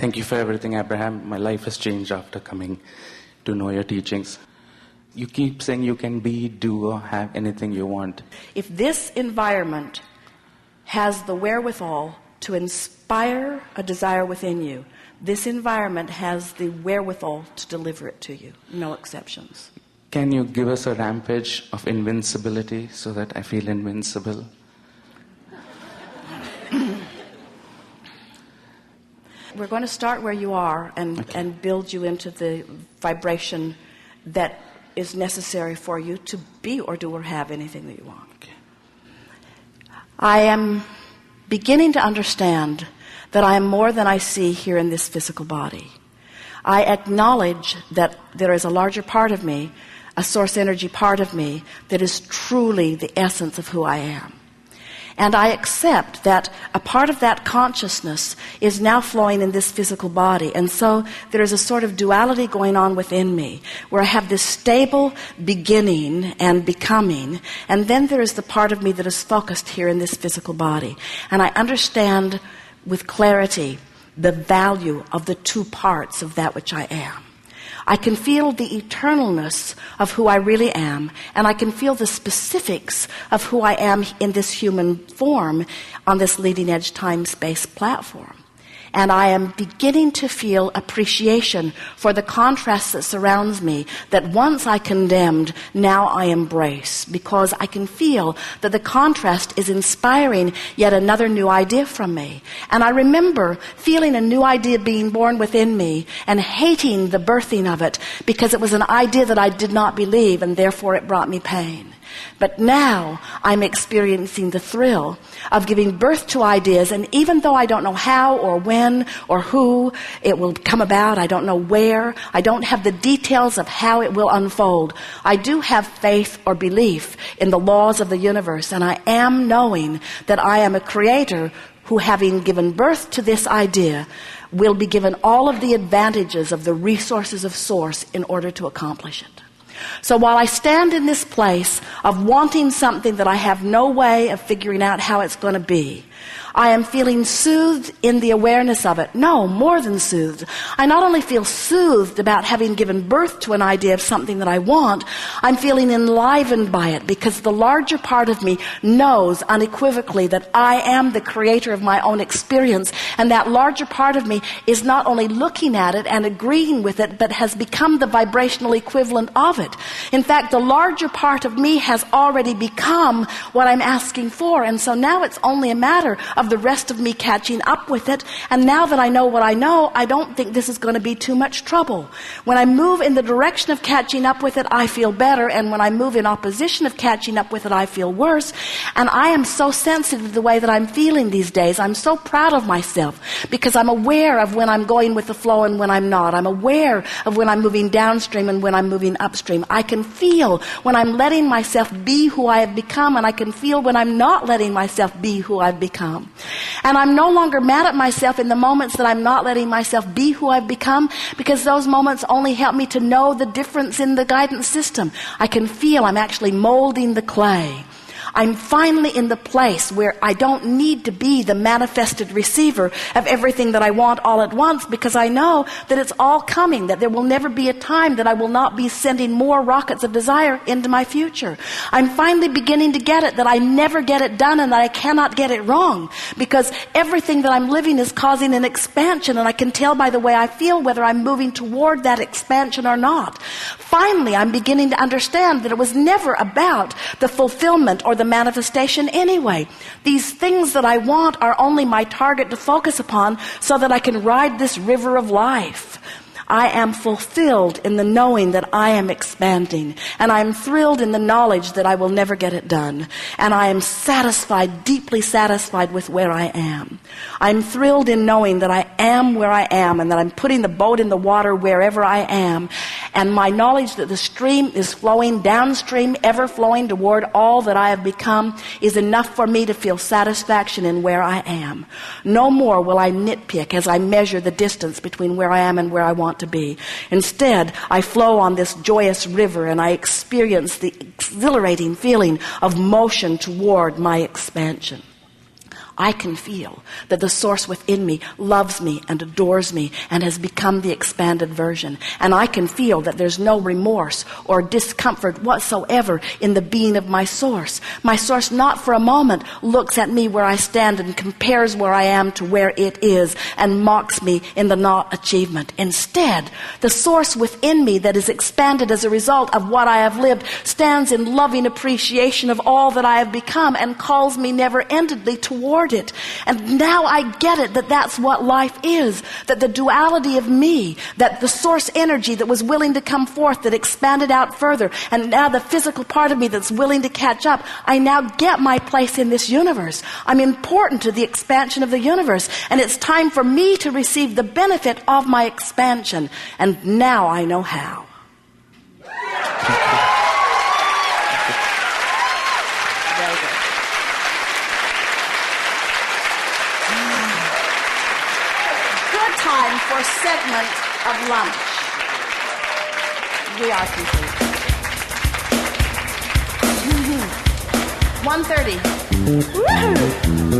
Thank you for everything, Abraham. My life has changed after coming to know your teachings. You keep saying you can be, do, or have anything you want. If this environment has the wherewithal to inspire a desire within you, this environment has the wherewithal to deliver it to you. No exceptions. Can you give us a rampage of invincibility so that I feel invincible? We're going to start where you are and build you into the vibration that is necessary for you to be or do or have anything that you want. Okay. I am beginning to understand that I am more than I see here in this physical body. I acknowledge that there is a larger part of me, a source energy part of me, that is truly the essence of who I am. And I accept that a part of that consciousness is now flowing in this physical body. And so there is a sort of duality going on within me, where I have this stable beginning and becoming, and then there is the part of me that is focused here in this physical body. And I understand with clarity the value of the two parts of that which I am. I can feel the eternalness of who I really am, and I can feel the specifics of who I am in this human form on this leading edge time-space platform. And I am beginning to feel appreciation for the contrast that surrounds me, that once I condemned, now I embrace, because I can feel that the contrast is inspiring yet another new idea from me. And I remember feeling a new idea being born within me and hating the birthing of it because it was an idea that I did not believe, and therefore it brought me pain. But now I'm experiencing the thrill of giving birth to ideas, and even though I don't know how or when or who it will come about, I don't know where, I don't have the details of how it will unfold, I do have faith or belief in the laws of the universe, and I am knowing that I am a creator who, having given birth to this idea, will be given all of the advantages of the resources of source in order to accomplish it. So while I stand in this place of wanting something that I have no way of figuring out how it's going to be, I am feeling soothed in the awareness of it. No, more than soothed. I not only feel soothed about having given birth to an idea of something that I want, I'm feeling enlivened by it, because the larger part of me knows unequivocally that I am the creator of my own experience, and that larger part of me is not only looking at it and agreeing with it, but has become the vibrational equivalent of it. In fact, the larger part of me has already become what I'm asking for, and so now it's only a matter of the rest of me catching up with it. And now that I know what I know, I don't think this is going to be too much trouble. When I move in the direction of catching up with it, I feel better, and when I move in opposition of catching up with it, I feel worse. And I am so sensitive to the way that I'm feeling these days. I'm so proud of myself, because I'm aware of when I'm going with the flow and when I'm not. I'm aware of when I'm moving downstream and when I'm moving upstream. I can feel when I'm letting myself be who I have become, and I can feel when I'm not letting myself be who I've become. And I'm no longer mad at myself in the moments that I'm not letting myself be who I've become, because those moments only help me to know the difference in the guidance system. I can feel I'm actually molding the clay. I'm finally in the place where I don't need to be the manifested receiver of everything that I want all at once, because I know that it's all coming, that there will never be a time that I will not be sending more rockets of desire into my future. I'm finally beginning to get it, that I never get it done and that I cannot get it wrong, because everything that I'm living is causing an expansion, and I can tell by the way I feel whether I'm moving toward that expansion or not. Finally, I'm beginning to understand that it was never about the fulfillment or the manifestation anyway. These things that I want are only my target to focus upon so that I can ride this river of life. I am fulfilled in the knowing that I am expanding, and I am thrilled in the knowledge that I will never get it done, and I am satisfied, deeply satisfied with where I am. I'm thrilled in knowing that I am where I am, and that I'm putting the boat in the water wherever I am, and my knowledge that the stream is flowing downstream, ever flowing toward all that I have become, is enough for me to feel satisfaction in where I am. No more will I nitpick as I measure the distance between where I am and where I want to be. Instead, I flow on this joyous river, and I experience the exhilarating feeling of motion toward my expansion. I can feel that the source within me loves me and adores me and has become the expanded version. And I can feel that there's no remorse or discomfort whatsoever in the being of my source. My source not for a moment looks at me where I stand and compares where I am to where it is and mocks me in the not achievement. Instead, the source within me that is expanded as a result of what I have lived stands in loving appreciation of all that I have become and calls me never-endedly toward it. And now I get it, that that's what life is, that the duality of me, that the source energy that was willing to come forth, that expanded out further, and now the physical part of me that's willing to catch up, I now get my place in this universe. I'm important to the expansion of the universe, and it's time for me to receive the benefit of my expansion. And now I know how. Very good. Good time for segment of lunch. We are complete. 1:30. Woohoo!